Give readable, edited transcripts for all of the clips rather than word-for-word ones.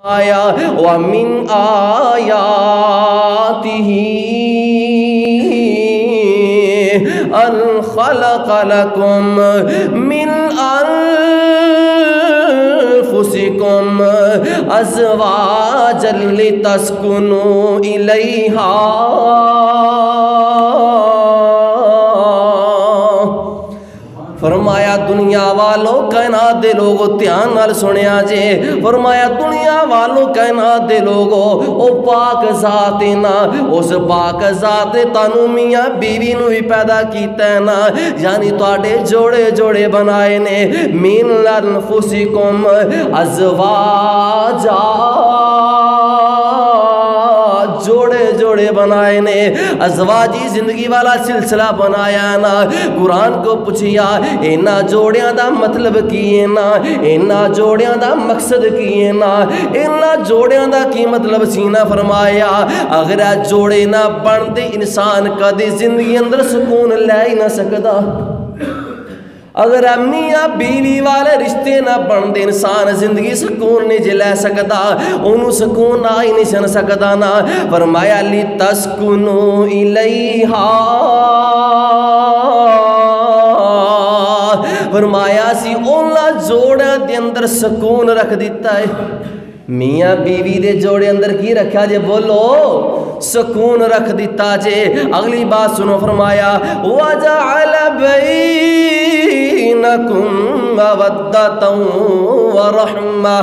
آیا وَمِنْ آيَاتِهِ أَنْ خَلَقَ لَكُمْ مِنْ أَنفُسِكُمْ أَزْوَاجًا لِتَسْكُنُوا إِلَيْهَا فرمایا دنیا والوں کائنات دے لوگو دھیان نال سنیا جے فرمایا دنیا والوں کائنات دے لوگو او پاک ذات نا اس پاک ذات تانو میاں بیوی نو بھی پیدا کیتا ہے نا یعنی تواڈے جوڑے جوڑے بنائے نے من انفسکم ازواجا جوڑے جوڑے بنائے نے ازواجی زندگی والا سلسلہ بنایا نا قرآن کو پوچھیا اینا جوڑیاں دا مطلب کیے نا اینا جوڑیاں دا مقصد کیے نا اینا جوڑیاں دا کی مطلب سینہ فرمایا اگر جوڑے نہ بن دے انسان کدی زندگی اندر سکون لے ہی نہ سکدا اگر میاں بیوی والے رشتے نہ بن دے انسان زندگی سکون نہیں جلے سکتا انہوں سکون نہ ہی نہیں سن سکتا نا فرمایا لِتَسْكُنُوا إِلَيْهَا فرمایا سی اولا جوڑا دے اندر سکون رکھ دیتا ہے میاں بیوی دے جوڑے اندر کی رکھا جے بولو سکون رکھ دیتا جے اگلی بات سنو فرمایا وَجَعَلَ بَيْنَكُمْ مَوَدَّةً وَرَحْمَةً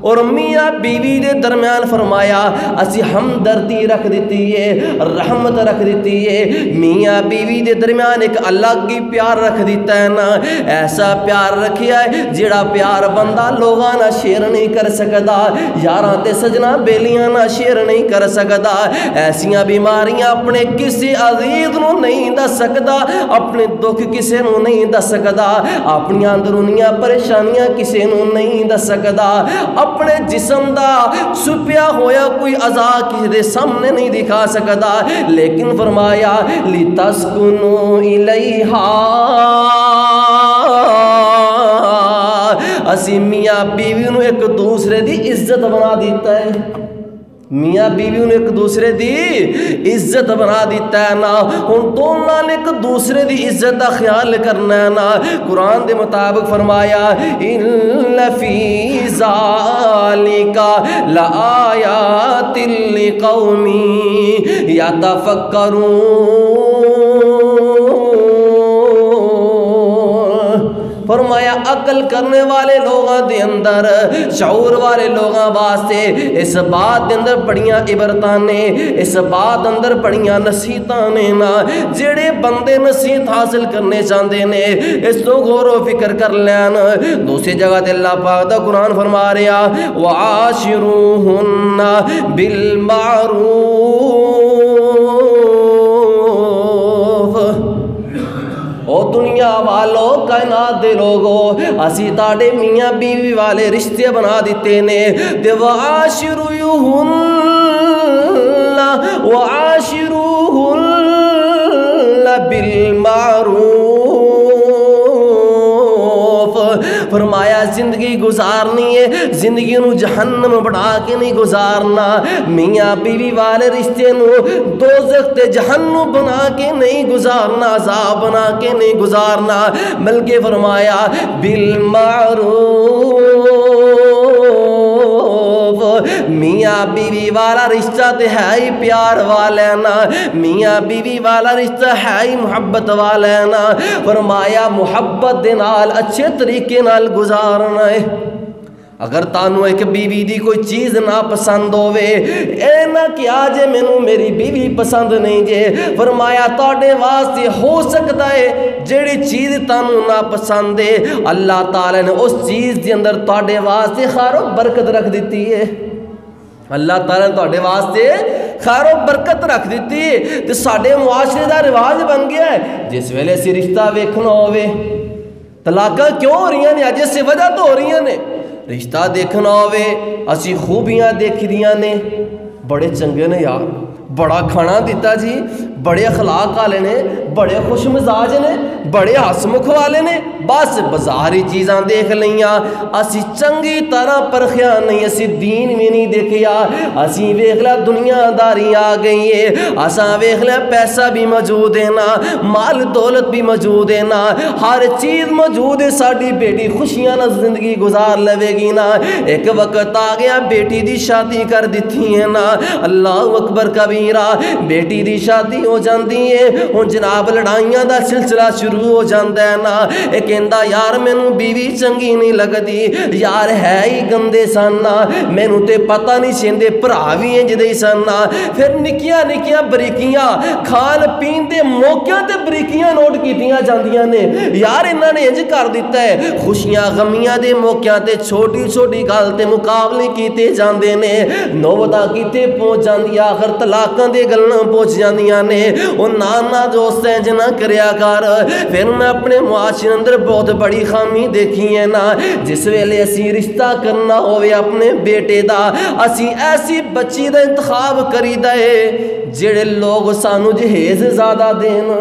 اور میاں بیوی دے درمیان فرمایا اسی ہمدردی رکھ دیتی ہے رحمت رکھ دیتی ہے میاں بیوی دے درمیان ایک الگ کی پیار رکھ دیتا ہے نا ایسا پیار رکھیا ہے جڑا پیار بندہ لوگاں نہ شیئر نہیں کر سکتا یاراں تے سجنا بیلیاں نہ شیئر نہیں کر سکتا ایسیاں بیماریاں اپنے کسی عزیز نو نہیں دس سکتا اپنے دکھ کسی نو نہیں دس سکتا اپنی اندرونیاں پریشانیاں کسی نو نہیں دس سکتا اپنے جسم دا چھپیا ہویا کوئی عزا کسی دے سامنے نہیں دکھا سکتا لیکن فرمایا لِتَسْكُنُوا إِلَيْهَا اسی میاں بیوی نو ایک دوسرے دی عزت بنا دیتا ہے میاں بیوی نے ایک دوسرے دی عزت بنا دیتا ہے نا ہن دونوں نے ایک دوسرے دی عزت دا خیال کرنا ہے نا قرآن دے مطابق فرمایا اِنَّ فِي ذَلِكَ لَآيَاتٍ لِقَوْمٍ يَتَفَكَّرُونَ فرمایا عقل کرنے والے لوگاں دے اندر شعور والے لوگاں واسطے اس بات دے اندر بڑیاں عبرتاں نے اس بات اندر بڑیاں نصیحتاں نے نا جڑے بندے نصیحت حاصل کرنے چاہتے نے اس تو غور و فکر کر لین دوسری جگہ تے اللہ پاک دا قرآن فرما رہا وَعَاشِرُوهُنَّ بِالْمَعْرُوفِ او دنیا والو کائنات دے لوگو اسی تاڑے میاں بیوی والے رشتے بنا دیتے نے دے وَعَاشِرُوهُنَّ بِالْمَعْرُوفِ فرمایا زندگی گزارنی ہے زندگی نو جہنم بڑھا کے نہیں گزارنا میاں بیوی والے رشتے نو دوزخ تے جہنم بنا کے نہیں گزارنا عذاب بنا کے نہیں گزارنا بلکہ فرمایا بالمعروف میاں بیوی والا رشتہ تے ہے ہی پیار والا نا میاں بیوی والا رشتہ ہے ہی محبت والا نا فرمایا محبت دے نال اچھے طریقے نال گزارنا ہے اگر تانوں ایک بیوی دی کوئی چیز نہ پسند ہوئے اے نہ کیا جے مینوں میری بیوی پسند نہیں جے فرمایا تاڑے واسطے ہو سکتا ہے جیڑی چیز تانوں نہ پسند ہے اللہ تعالیٰ نے اس چیز دے اندر تاڑے واسطے خیر و برکت رکھ دیتی ہے اللہ تعالیٰ نے تاڑے واسطے خیر و برکت رکھ دیتی ہے تو ساڑے معاشرے دا رواج بن گیا ہے جس ویلے سی رشتہ ویکھنا ہوئے طلاقاں کیوں ہو رہی ہیں اج اس وجہ تو ہو رہی ہیں رشتہ دیکھنا ہوئے اسی خوبیاں دیکھ دیاں نے بڑے چنگے نے یار بڑا کھانا دیتا جی بڑے اخلاق والے نے، بڑے خوش مزاج نے، بڑے ہسمکھ والے نے، بس بازاری چیزاں دیکھ لیاں، اسی چنگی طرح پرکھیا نہیں، اسی دین بھی نہیں دیکھیا، اسی ویکھ لیا دنیا داری آ گئی ہے، اساں ویکھ لیا پیسہ بھی موجود ہے نا، مال دولت بھی موجود ہے نا، ہر چیز موجود ہے، ساڈی بیٹی خوشیاں نہ زندگی گزار لے گی نا، ایک وقت آ گیا بیٹی دی شادی کر دیتی ہے نا، اللہ اکبر کبیرہ، بیٹی دی شادی ہو جاندی ہے، ہن جناب لڑائیاں دا سلسلہ شروع ہو جاندا ہے نا، اے کہندا یار مینوں بیوی چنگی نہیں لگدی، یار ہے ہی گندے سن نا، مینوں تے پتہ نہیں سیندے بھرا وی انج دے سن نا، پھر نکیاں نکیاں بریکیاں کھان پین دے موقعوں تے بریکیاں نوٹ کیتیاں جاندیاں نے، یار انہاں نے انج کر دیتا ہے، خوشیاں غمیاں دے موقعوں تے چھوٹی چھوٹی گل تے مقابلے کیتے جاندے نے، نوبتاں کیتے پہنچ جاندی، آخر طلاقاں دے گلاں پہنچ جاندیاں نے، او نانا دوست انج نہ کریا کر، پھر میں اپنے معاشرے اندر بہت بڑی خامی دیکھی ہے نا، جس ویلے اسی رشتہ کرنا ہوئے اپنے بیٹے دا، اسی ایسی بچی دا انتخاب کریدا ہے جڑے لوگ سانو جہیز زیادہ دین،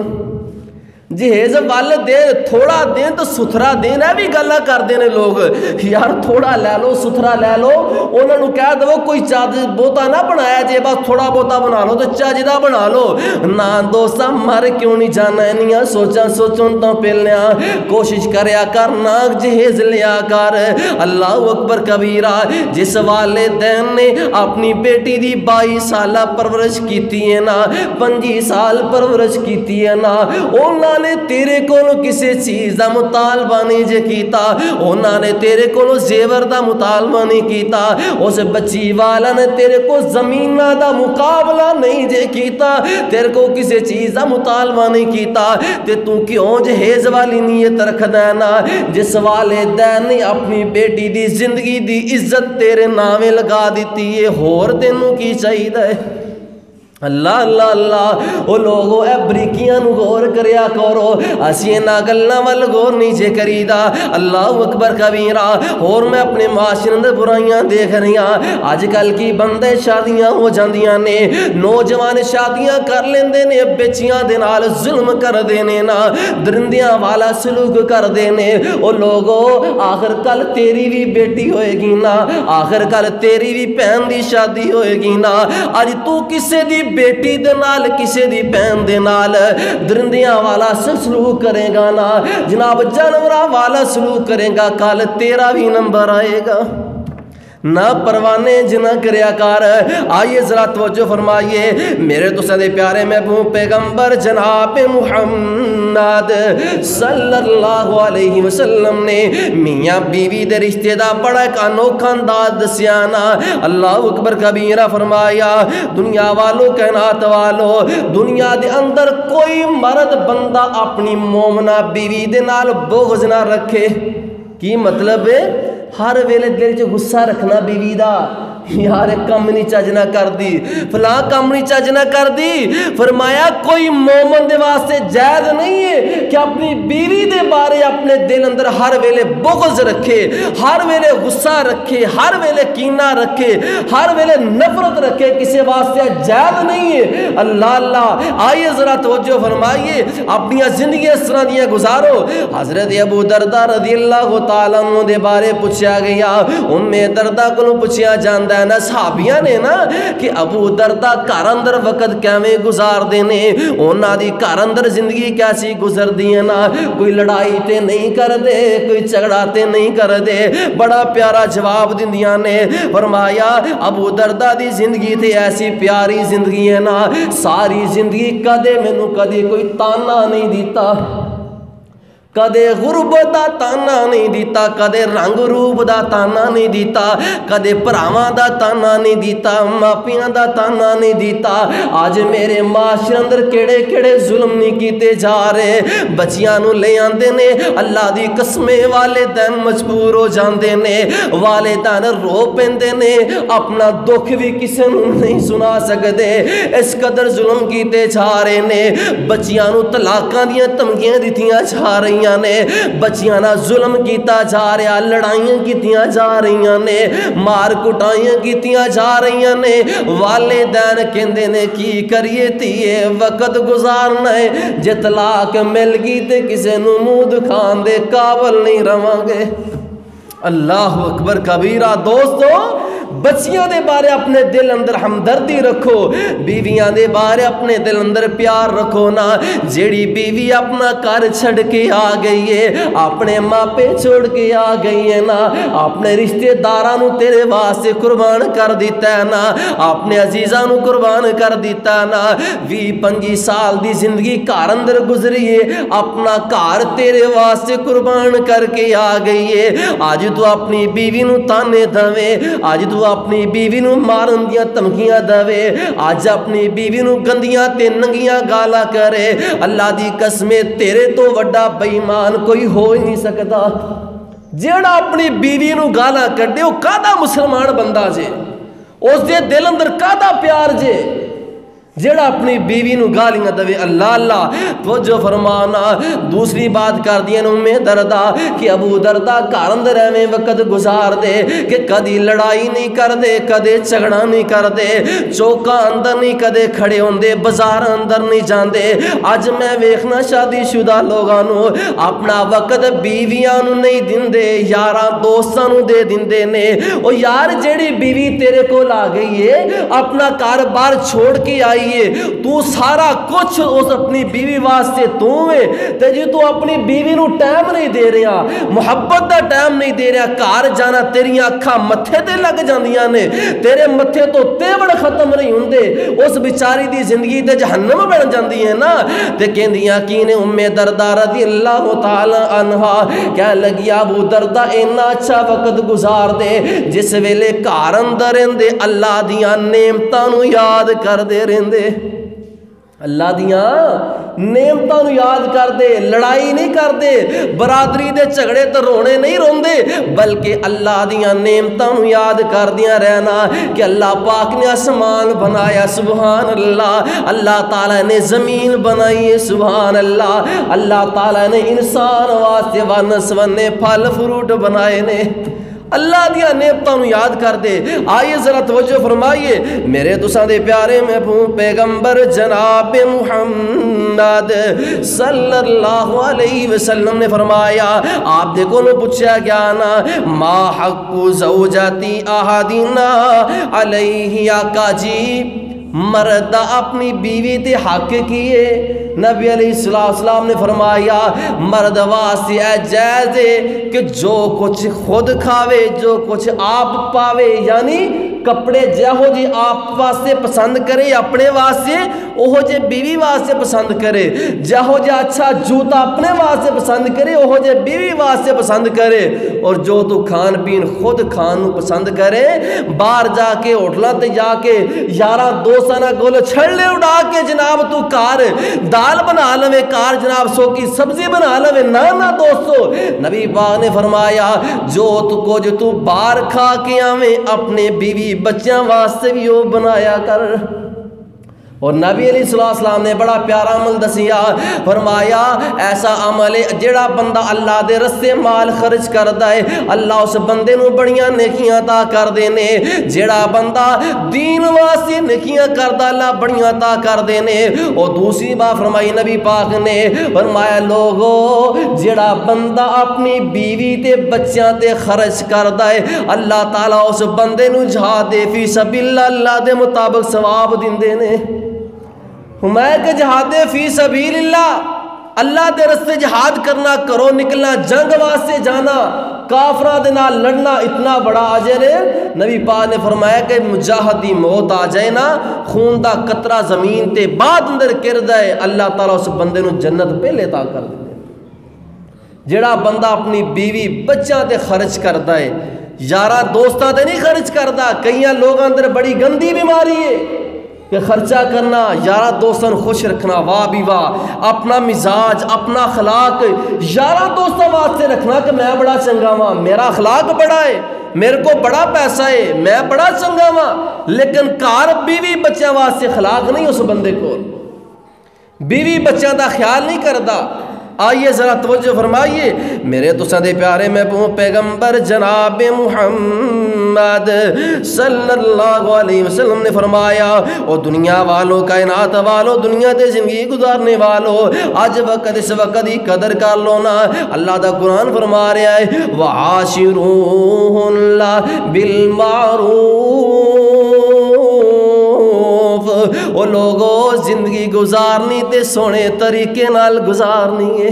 جہیز وال دین، تھوڑا دین تو ستھرا دین، ہے بھی گلا کرتے ہیں لوگ، یار تھوڑا لے لو ستھرا لے لو، انہوں نے کہہ دو کوئی چاج بہتا نہ بنایا جے، بس تھوڑا بہتا بنا لو تو چاجدہ بنا لو، نہ دوستا مر کیوں نہیں جانا ہے، سوچاں سوچوں تو پہلیا کوشش کریا کر، ناک جہیز لیا کر، اللہ اکبر کبیرہ، جس والدین نے اپنی بیٹی دی 22 سالہ پرورش کیتی ہے نا، 25 سال پرورش کیتی ہے نا، انہوں نے تیرے کولو کسی چیز دا مطالبہ نہیں جے کیتا، انہوں نے تیرے کولو زیور دا مطالبہ نہیں کیتا، اس بچی والا نے تیرے کو زمینہ دا مقابلہ نہیں جے کیتا، تیرے کو کسی چیز دا مطالبہ نہیں کیتا، تے تو کیوں جہیز والی نیت رکھ دینا، جس والدین نے اپنی بیٹی دی زندگی دی عزت تیرے نامے لگا دیتی ہے، ہور تینوں کی چاہیے ہے، اللہ اللہ اللہ، او لوگو اے بریکیاں نو غور کریا کرو، اسی انہاں گلاں ول غور نہیں جے کریدا، اللہ اکبر کبیرہ، اور میں اپنے معاشرے اندر برائیاں دیکھ رہیاں، اج کل کی بندے شادیاں ہو جاندیاں نے، نوجوان شادیاں کر لیندے نے، بچیاں دے نال ظلم کر دینے نا، درندیاں والا سلوک کر دینے، او لوگو آخر کل تیری بھی بیٹی ہوئے گی نا، آخر کل تیری بھی بہن دی شادی ہوئے گی نا، اج تو کسے دی بیٹی دے نال کسے دی بہن دے نال درندیاں والا سلوک کرے گا نا، جناب جانوراں والا سلوک کرے گا، کل تیرا بھی نمبر آئے گا، نہ پروانے جنہ کریا کار، آئیے ذرا توجہ فرمائیے، میرے تو صدی پیارے محبوب پیغمبر جناب محمد صلی اللہ علیہ وسلم نے میاں بیوی دے رشتے دا بڑا ایک انوکھا انداز دسیانا، اللہ اکبر کبیرہ، فرمایا دنیا والو کائنات والو، دنیا دے اندر کوئی مرد بندہ اپنی مومنہ بیوی دے نال بغض نہ رکھے، کی مطلب ہے ہر ویلے دل چ غصہ رکھنا بیوی دا، یار کم نہیں چج نہ کر دی، فلاں کم نہیں چج نہ کر دی، فرمایا کوئی مومن دے واسطے جائز نہیں ہے کہ اپنی بیوی دے بارے اپنے دل اندر ہر ویلے بغض رکھے، ہر ویلے غصہ رکھے، ہر ویلے کینہ رکھے، ہر ویلے نفرت رکھے، کسی واسطے جائز نہیں ہے، اللہ اللہ، آئیے ذرا توجہ فرمائیے، اپنی زندگی اس طرح دیا گزارو، حضرت ابو دردہ رضی اللہ تعالیٰ عنہ دے بارے پوچھا گیا، ام دردہ کو پوچھا جاندہ ہے نا، صحابیاں نے نا کہ ابو دردہ گھر اندر وقت کیویں گزار دینے، انہاں دی گھر اندر زندگی کیسی گزر دی ہے نا، کوئی لڑائی تے نہیں کر دے، کوئی جھگڑا تے نہیں کر دے، بڑا پیارا جواب دیندیاں نے، فرمایا ابو دردہ دی زندگی تے ایسی پیاری زندگی ہے نا، ساری زندگی کدے مینوں کدے کوئی تانا نہیں دیتا، کدے غربت دا تانا نہیں دیتا، کدے رنگ روپ دا تانا نہیں دیتا، کدے پراواں دا تانا نہیں دیتا، ماپیاں دا تانا نہیں دیتا، آج میرے معاشرے اندر کیڑے کیڑے ظلم نہیں کیتے جا رہے، بچیاں نو لے آندے نے، اللہ دی قسمیں والدین مجبور ہو جاندے نے، والدین رو پیندے نے، اپنا دکھ بھی کسے نو نہیں سنا سکدے، اس قدر ظلم کیتے جا رہے نے، بچیاں نو طلاقاں دیاں دھمکیاں دتیاں جا رہی، رہی نے، بچیاں نہ ظلم کیتا جا رہا، لڑائیاں کیتیاں جا رہی نے، مار کٹائیاں کیتیاں جا رہی نے۔ والدین کہندے نے کی کریے تیے وقت گزارنا ہے، جے طلاق مل گئی تے کسے نوں منہ دکھان دے قابل نہیں رہاں گے۔ اللہ اکبر کبیرہ۔ دوستو بچیاں دے بارے اپنے دل اندر ہمدردی رکھو، بیویاں دے بارے اپنے دل اندر پیار رکھو نا۔ جیڑی بیوی اپنا گھر چھڑ کے آ گئی ہے، اپنے ماپے چھوڑ کے آ گئی ہے نا، اپنے رشتے دارانو تیرے واسطے قربان کر دیتا ہے نا، اپنے عزیزانو قربان کر دیتا ہے نا۔ 20-25 سال دی زندگی گھر اندر گزری ہے، اپنا گھر تیرے واسطے قربان کر کے آ گئی ہے۔ آج تو اپنی بیوی نو تانے دوے، آج تو اپنی بیوی نو مارن دیاں دھمکیاں دوے، آج اپنی بیوی نو گندیاں تے ننگیاں گالا کرے۔ اللہ دی قسم تیرے تو وڈا بے ایمان کوئی ہو ہی نہیں سکتا۔ جیڑا اپنی بیوی نو گالا کڈے او کادا مسلمان بندہ جے، اس دے دل اندر کادا پیار جے، جیڑا اپنی بیوی نو گالیاں دوے۔ اللہ اللہ توجہ فرمانا۔ دوسری بات کر دیا امی دردہ کہ ابو دردہ گھر اندر ایویں وقت گزار دے کہ کدی لڑائی نہیں کر دے، کدے جھگڑا نہیں کر دے، چوکا اندر نہیں کدے کھڑے ہوندے، بازار اندر نہیں جاندے۔ اج میں ویکھنا شادی شدہ لوگاں نو اپنا وقت بیویاں نو نہیں دیندے، یاراں دوستاں نو دے دیندے نے۔ او یار جیڑی بیوی تیرے کول آ گئی ہے، اپنا گھر بار چھوڑ کے آئی، تو سارا کچھ اس اپنی بیوی واسطے تو ہے، تے جی تو اپنی بیوی نو ٹائم نہیں دے رہا، محبت دا ٹائم نہیں دے رہا، گھر جانا تیریاں اکھاں متھے تے لگ جاندیاں نے، تیرے متھے تو تیوڑ ختم نہیں ہوندے، اس بیچاری دی زندگی تے جہنم بن جاندی ہے نا۔ تے کہندیاں کی نے ام دردہ رضی اللہ تعالی عنہا کہہ لگی ابو دردہ اینا اچھا وقت گزار دے جس ویلے گھر اندر رہندے اللہ دیاں نعمتاں نو یاد کر دے رہندے، اللہ دیاں نعمتاں نو یاد کر دے، لڑائی نہیں کر دے، برادری دے جھگڑے تے رونے نہیں روندے، بلکہ اللہ دیاں نعمتاں نو یاد کر دیاں رہنا کہ اللہ پاک نے آسمان بنایا سبحان اللہ، اللہ تعالیٰ نے زمین بنائی ہے سبحان اللہ، اللہ تعالیٰ نے انسان واسطے ونسونے پھل فروٹ بنائے نے۔ اللہ دیا نعمتاں نو یاد کر دے۔ آئیے ذرا توجہ فرمائیے، میرے تساں دے پیارے محبوب پیغمبر جناب محمد صلی اللہ علیہ وسلم نے فرمایا، آپ دیکھو نو پوچھا گیا نا ما حق زوجتی احدنا علیہ، آقا جی مرد اپنی بیوی تے حق کیے؟ نبی علیہ السلام نے فرمایا مرد واسطے اے جائز ہے کہ جو کچھ خود کھاوے، جو کچھ آپ پاوے، یعنی کپڑے جہو جی آپ واسطے پسند کرے اپنے واسطے، اوہو جے بیوی واسطے پسند کرے، جہو جے اچھا جوتا اپنے واسطے پسند کرے اوہو جے بیوی واسطے پسند کرے، اور جو تو کھان پین خود کھان پسند کرے، باہر جا کے ہوٹلاں تے جا کے یاراں دوستاں نال گول چھڑلے اڑا کے جناب تو کار دال بنا لوے، کار جناب سوکی سبزی بنا لوے، نہ دوستو نبی پاک نے فرمایا جو تو کچھ تو باہر کھا کے آویں اپنے بیوی بچیاں واسطے بھی وہ بنایا کر۔ اور نبی علیہ السلام نے بڑا پیارا عمل دسیا، فرمایا ایسا عمل ہے جڑا بندہ اللہ دے رستے مال خرچ کردا ہے اللہ اس بندے نو بڑیاں نیکیاں عطا کر دینے، جڑا بندہ دین واسطے نیکیاں کردا اللہ بڑیاں عطا کر دینے۔ اور دوسری بات فرمائی نبی پاک نے فرمایا لوگو جڑا بندہ اپنی بیوی تے بچیاں تے خرچ کردا ہے اللہ تعالیٰ اس بندے نو جہاد فی سبیل اللہ دے مطابق ثواب دیندے نے۔ ہمیں کہ جہاد فی سبیل اللہ دے رستے جہاد کرنا، کرو نکلنا، جنگ واسطے جانا، کافراں دے نال لڑنا اتنا بڑا اجر ہے۔ نبی پاک نے فرمایا کہ مجاہد دی موت آ جائے نا، خون دا قطرہ زمین تے بعد اندر کردا ہے اللہ تعالیٰ اس بندے نو جنت پہلے عطا کر دے۔ جڑا بندہ اپنی بیوی بچیاں تے خرچ کردا ہے، یاراں دوستاں تے نہیں خرچ کردا۔ کئیاں لوگاں اندر بڑی گندی بیماری ہے کہ خرچہ کرنا، یارہ دوستاں خوش رکھنا، واہ بھی واہ، اپنا مزاج اپنا اخلاق یارہ دوستاں واسطے رکھنا کہ میں بڑا چنگا ہاں، میرا اخلاق بڑا ہے، میرے کو بڑا پیسہ ہے، میں بڑا چنگا ہاں، لیکن کار بیوی بچیاں واسطے اخلاق نہیں اس بندے کو، بیوی بچیاں دا خیال نہیں کردا، آئیے ذرا توجہ فرمائیے، میرے تو سدے پیارے محبوب پیغمبر جناب محمد صلی اللہ علیہ وسلم نے فرمایا، او دنیا والوں، کائنات والوں، دنیا تے زندگی گزارنے والوں، آج وقت اس وقت دی قدر کر لو نا۔ اللہ دا قرآن فرما رہا ہے وَعَاشِرُوهُنَّ بِالْمَعْرُوفِ، او لوگو زندگی گزارنی تے سونے طریقے نال گزارنی ہے۔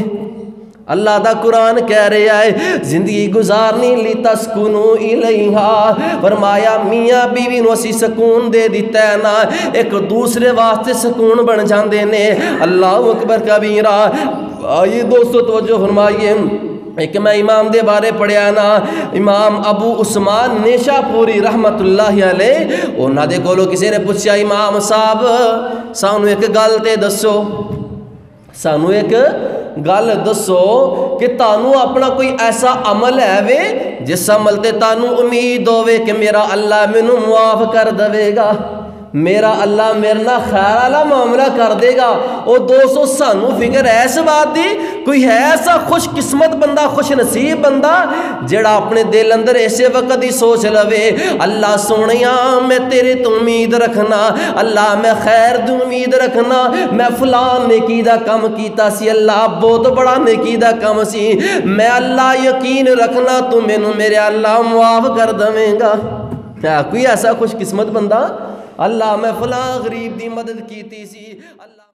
اللہ دا قرآن کہہ رہا ہے زندگی گزارنی لِتَسْكُنُوا إِلَيْهَا، فرمایا میاں بیوی نو اسی سکون دے دیتا ہے نا، ایک دوسرے واسطے سکون بن جاندے نے۔ اللہ اکبر کبیرہ۔ آئیے دوستو توجہ فرمائیے، ایک میں امام دے بارے پڑھیا نا، امام ابو عثمان نیشا پوری رحمت اللہ علیہ، انہاں دے کولو کسی نے پوچھا امام صاحب سانو ایک گل تے دسو، سانو ایک گل دسو کہ تانوں اپنا کوئی ایسا عمل ہے وے جس عمل تے تانوں امید ہوئے کہ میرا اللہ مینوں معاف کر دے گا، میرا اللہ میرے نہ خیر والا معاملہ کر دے گا۔ او دوستو سانوں فکر ہے اس بات دی، کوئی ہے ایسا خوش قسمت بندہ، خوش نصیب بندہ جڑا اپنے دل اندر ایسے وقت ہی سوچ لوے اللہ سونیا میں تیرے تو امید رکھنا، اللہ میں خیر دی امید رکھنا، میں فلان نیکی دا کم کیتا سی، اللہ بہت بڑا نیکی دا کم سی، میں اللہ یقین رکھنا تو مینوں میرے اللہ معاف کر دے گا۔ کوئی ایسا خوش قسمت بندہ اللہ میں فلاں غریب دی مدد کیتی سی، اللہ